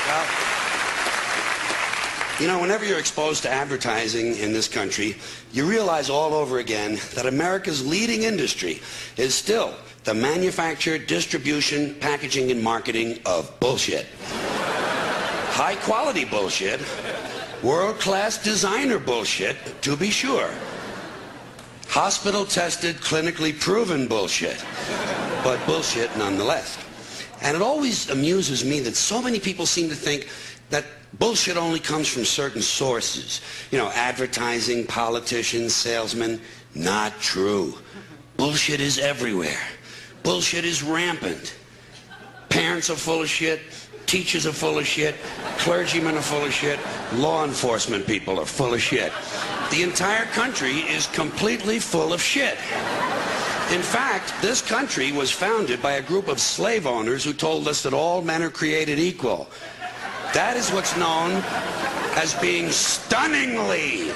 Well, you know, whenever you're exposed to advertising in this country, you realize all over again that America's leading industry is still the manufacture, distribution, packaging, and marketing of bullshit. High-quality bullshit, world-class designer bullshit, to be sure. Hospital-tested, clinically proven bullshit, but bullshit nonetheless. And it always amuses me that so many people seem to think that bullshit only comes from certain sources. You know, advertising, politicians, salesmen. Not true. Bullshit is everywhere. Bullshit is rampant. Parents are full of shit. Teachers are full of shit. Clergymen are full of shit. Law enforcement people are full of shit. The entire country is completely full of shit. In fact, this country was founded by a group of slave owners who told us that all men are created equal. That is what's known as being stunningly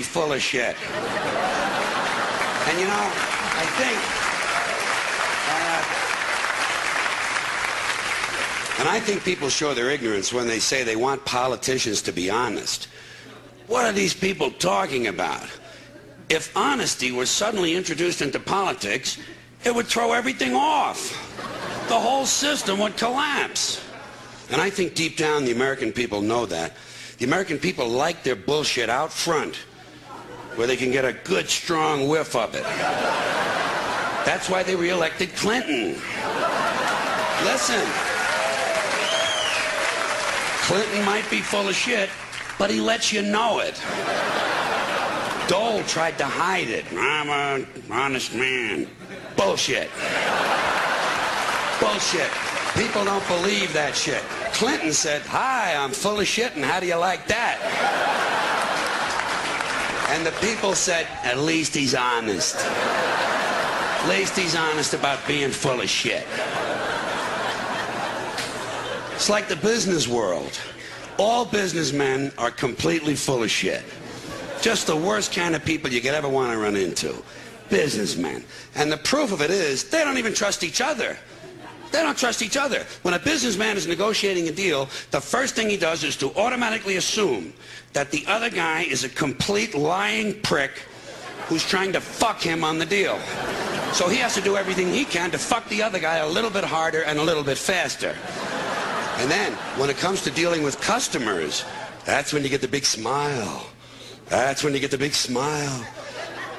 full of shit. And you know, I think, and I think people show their ignorance when they say they want politicians to be honest. What are these people talking about? If honesty were suddenly introduced into politics, it would throw everything off. The whole system would collapse. And I think deep down the American people know that. The American people like their bullshit out front, where they can get a good, strong whiff of it. That's why they re-elected Clinton. Listen, Clinton might be full of shit, but he lets you know it. Dole tried to hide it. I'm an honest man. Bullshit. Bullshit. People don't believe that shit. Clinton said, "Hi, I'm full of shit, and how do you like that?" And the people said, "At least he's honest. At least he's honest about being full of shit." It's like the business world. All businessmen are completely full of shit. Just the worst kind of people you could ever want to run into. Businessmen. And the proof of it is, they don't even trust each other. They don't trust each other. When a businessman is negotiating a deal, the first thing he does is to automatically assume that the other guy is a complete lying prick who's trying to fuck him on the deal. So he has to do everything he can to fuck the other guy a little bit harder and a little bit faster. And then, when it comes to dealing with customers, that's when you get the big smile. That's when you get the big smile.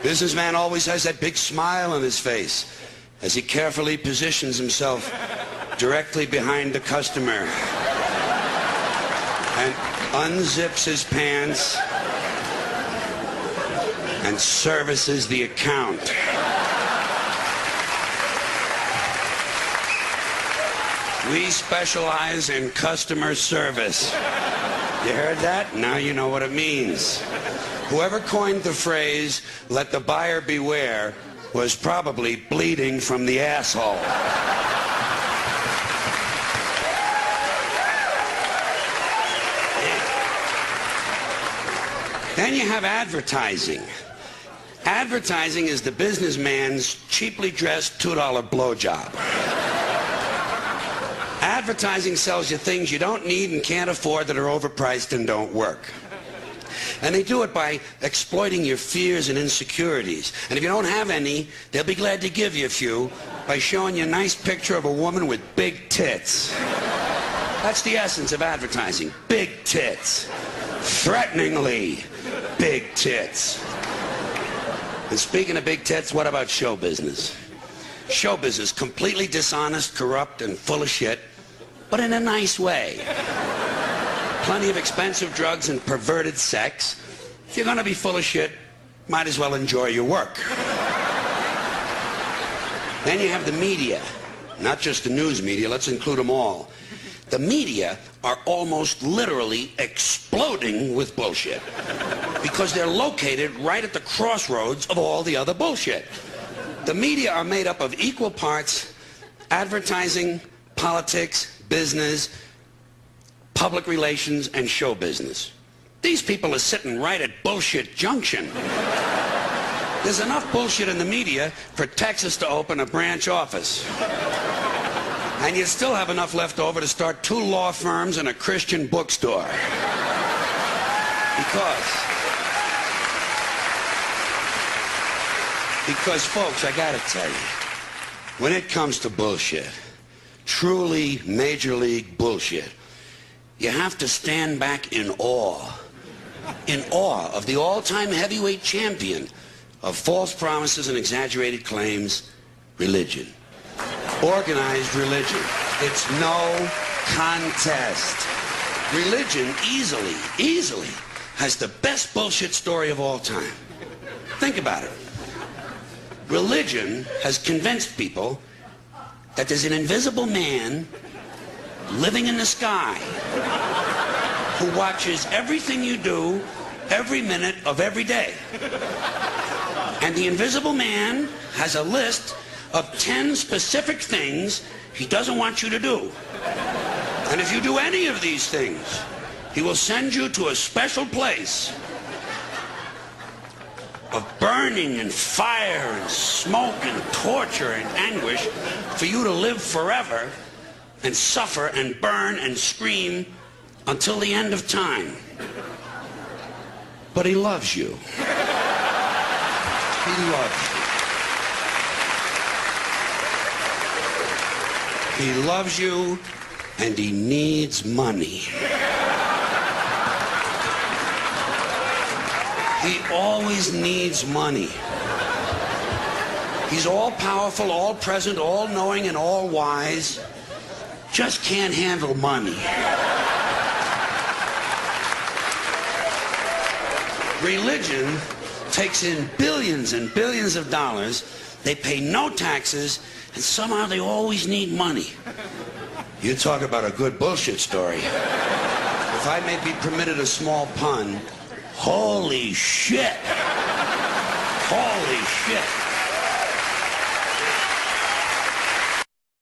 Businessman always has that big smile on his face as he carefully positions himself directly behind the customer and unzips his pants and services the account. We specialize in customer service. You heard that? Now you know what it means. Whoever coined the phrase, "let the buyer beware," was probably bleeding from the asshole. Then you have advertising. Advertising is the businessman's cheaply dressed $2 blowjob. Advertising sells you things you don't need and can't afford that are overpriced and don't work. And they do it by exploiting your fears and insecurities. And if you don't have any, they'll be glad to give you a few by showing you a nice picture of a woman with big tits. That's the essence of advertising. Big tits. Threateningly big tits. And speaking of big tits, what about show business? Show business, completely dishonest, corrupt, and full of shit, but in a nice way. Plenty of expensive drugs and perverted sex. If you're going to be full of shit, might as well enjoy your work. Then you have the media. Not just the news media, let's include them all. The media are almost literally exploding with bullshit because they're located right at the crossroads of all the other bullshit. The media are made up of equal parts advertising, politics, business, public relations, and show business. These people are sitting right at bullshit junction. There's enough bullshit in the media for Texas to open a branch office. And you still have enough left over to start 2 law firms and a Christian bookstore. Because, folks, I gotta tell you, when it comes to bullshit, truly major league bullshit, you have to stand back in awe of the all-time heavyweight champion of false promises and exaggerated claims, religion. Organized religion. It's no contest. Religion easily has the best bullshit story of all time. Think about it. Religion has convinced people that there's an invisible man living in the sky who watches everything you do every minute of every day. And the invisible man has a list of 10 specific things he doesn't want you to do. And if you do any of these things, he will send you to a special place of burning and fire and smoke and torture and anguish for you to live forever and suffer and burn and scream until the end of time. But he loves you. He loves you. He loves you, and he needs money. He always needs money. He's all-powerful, all-present, all-knowing, and all-wise. Just can't handle money. Religion takes in billions and billions of dollars. They pay no taxes, and somehow they always need money. You talk about a good bullshit story. If I may be permitted a small pun, holy shit. Holy shit.